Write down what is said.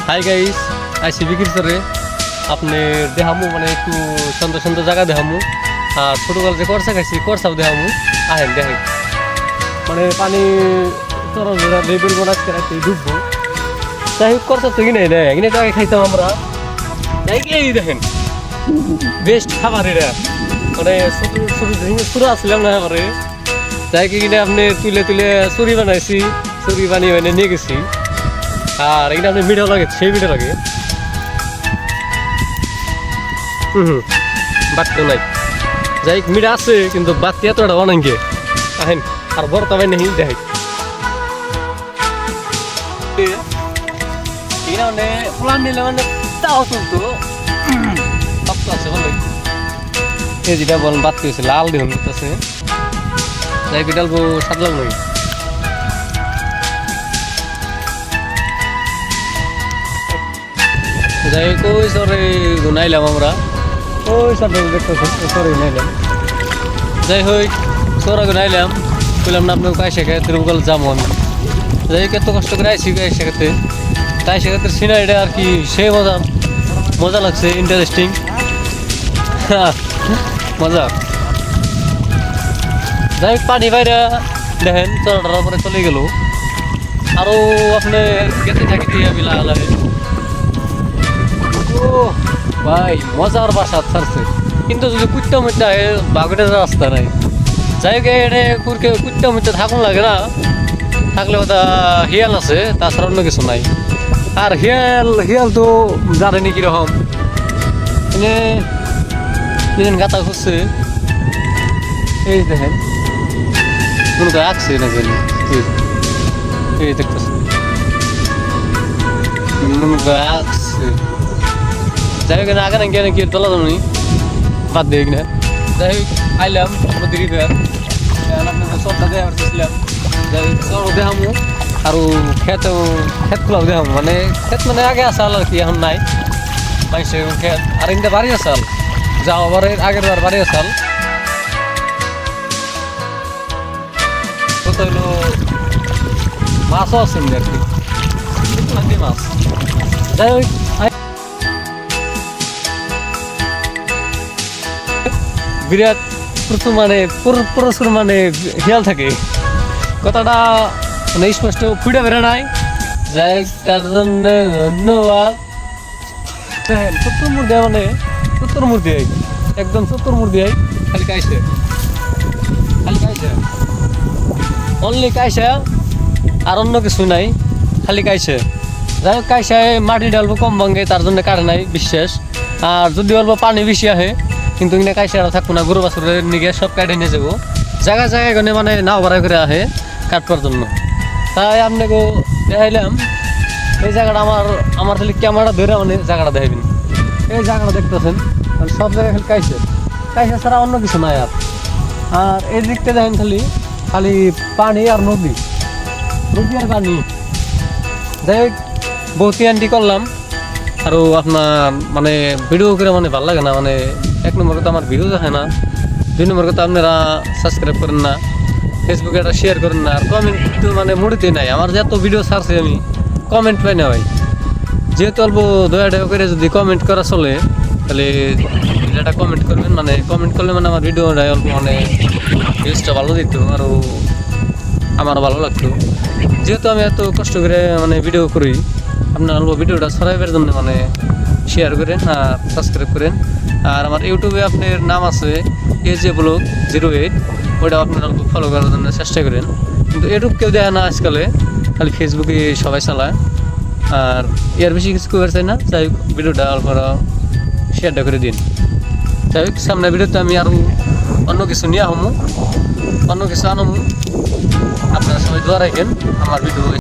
Hi guys, আইসি বিক্রি করে আপনি দেখামু মানে একটু সুন্দর সুন্দর জায়গা দেখামু। আর ছোটকাল যে করসা খাইছি করসাও দেখামু। আহেন দেখাই মানে পানি লেবেল বানাচ্ছে রাখতে ডুববো। যাই হোক করসা তো কিনে নেয় কিনে তো আগে খাইতাম আমরা। যাই কি এই দেখেন বেস্ট খাবার এটা মানে শুরু আসলাম না এবারে। যাই কি কিনে আপনি তুলে তুলে চুরি বানাইছি, চুরি বানিয়ে বানিয়ে নিয়ে গেছি। আর এটা আপনি মিঠা লাগে সেই মিঠা লাগে। বাড়তেও নাই, যাই মিঠা আছে কিন্তু বাড়তি এতটা অনেকে আহেন আর বড় তবে নেই দেখাই। মানে প্লান নিলে মানে তাও চলতো শক্ত আছে ভালো। এই যেটা বলেন বাড়তি হয়েছে লাল দেখুন আছে, যাই বিড়ালবো সাদলাম নই। যাই হোক ওই সরে নাইলাম আমরা, ওই সরে দেখতেছি সরে নাইলাম। যাই হোক সরাকে নাইলাম বললাম না আপনাকে কায় শেখায় তিরুপকাল যাবো আমি। যাই হোক এত কষ্ট করে আইসি কায় শেখাতে, তাই শেখাতে সিনারিটা আর কি সে মজা লাগছে, ইন্টারেস্টিং মজা। যাই হোক পানি বাইরে দেখেন চড়াটার পরে চলে গেল। আরও আপনি গেতে থাকি দিয়ে আমি লাগে ভাই মজার বাসা ছাড়ছে। কিন্তু যদি কুত্তা মুত্তা বাগড়ের রাস্তা নাই, যাই হোক এটা কুত্তা মুত্তা থাকুন লাগে না, থাকলে ওটা হিয়াল আছে তাছাড়া অন্য কিছু নাই। আর হিয়াল তো জানেনি কিরকম এনে কিনেন গাতা খুঁজছে। এই দেখেন মনে করে আঁকছে না জানি, এই দেখতেছে মনে করে আঁকছে। যাই হোক আগে নাকি নাকি তোলা যাবো বাদ দিয়ে কিনা। যাই হোক আইলাম দেরি করে আপনাদের সবটা দেখা করতেছিলাম। যাই হোক সব দেখামো আর ক্ষেতগুলো দেখামো। মানে ক্ষেত মানে আগে আসাল আর কি এখন নাই মাইসে ক্ষেত। আর ইন্দা বাড়ি আসাল যাও আবার আগের বার বাড়ি আসাল কত হইলো মাছও আছে আর কি মাছ। যাই হোক বিরাট প্রচুর মানে খেয়াল থাকে কথাটা মানে স্পষ্ট ফুটে বেরো নাই। যাই তার জন্য ধন্যবাদ। দেখেন চতুর্মুর দেয় মানে চতুর্মুর দিয়ে একদম চতুর্মুর দিয়ে খালি কাইছে অনলি কাইছে আর অন্য কিছু নাই, খালি কাইছে। যাই হোক কাইসায় মাটি ডালবো কম ভাঙ্গে তার জন্য কাটে নাই বিশ্বাস। আর যদি অল্প পানি বেশি আহে কিন্তু এখানে কাইসা থাকবো না, গরু বাছুরের নিয়ে সব কাটে নিয়ে যাবো। জায়গায় জায়গায় গনে মানে নাও ভাড়া করে আহে কাটবার জন্য। তাই আপনাকে দেখাইলাম এই জায়গাটা আমার খালি ক্যামেরা ধরে মানে জায়গাটা দেখাবেন। এই জায়গাটা দেখতেছেন সব জায়গায় খালি কাইসা ছাড়া অন্য কিছু নাই। আর এই দিকটা দেখেন খালি পানি আর নদী আর পানি। যাই হোক বহুত আন্টি করলাম আরও আপনার মানে ভিডিও করে মানে ভালো লাগে না। মানে এক নম্বর কথা আমার ভিডিও দেখে না, দুই নম্বর কথা আপনারা সাবস্ক্রাইব করেন না, ফেসবুকে একটা শেয়ার করেন না, আর কমেন্ট তো মানে মুড়িতে নাই। আমার যে এত ভিডিও ছাড়ছে আমি কমেন্ট পাই না ভাই। যেহেতু অল্প দয়া করে যদি কমেন্ট করা চলে তাহলে এটা কমেন্ট করবেন। মানে কমেন্ট করলে মানে আমার ভিডিওটা অল্প মানে ভিউজটা ভালো দিত আরও আমার ভালো লাগতো। যেহেতু আমি এত কষ্ট করে মানে ভিডিও করি, আপনার অল্প ভিডিওটা ছড়াইবার জন্য মানে শেয়ার করেন আর সাবস্ক্রাইব করেন। আর আমার ইউটিউবে আপনার নাম আছে AJ Vlog 08, ওইটা আপনার অল্প ফলো করার জন্য চেষ্টা করেন। কিন্তু ইউটিউব কেউ দেয় না আজকালে, খালি ফেসবুকে সবাই চালায়। আর এর বেশি কিছু করতে চাই না। যাই হোক ভিডিওটা অল্প শেয়ারটা করে দিন। যাই হোক সামনের ভিডিওতে আমি আরও অন্য কিছু নিয়ে আনবো, অন্য কিছু আনবো। আপনারা সবাই দোয়া রাখেন আমার ভিডিও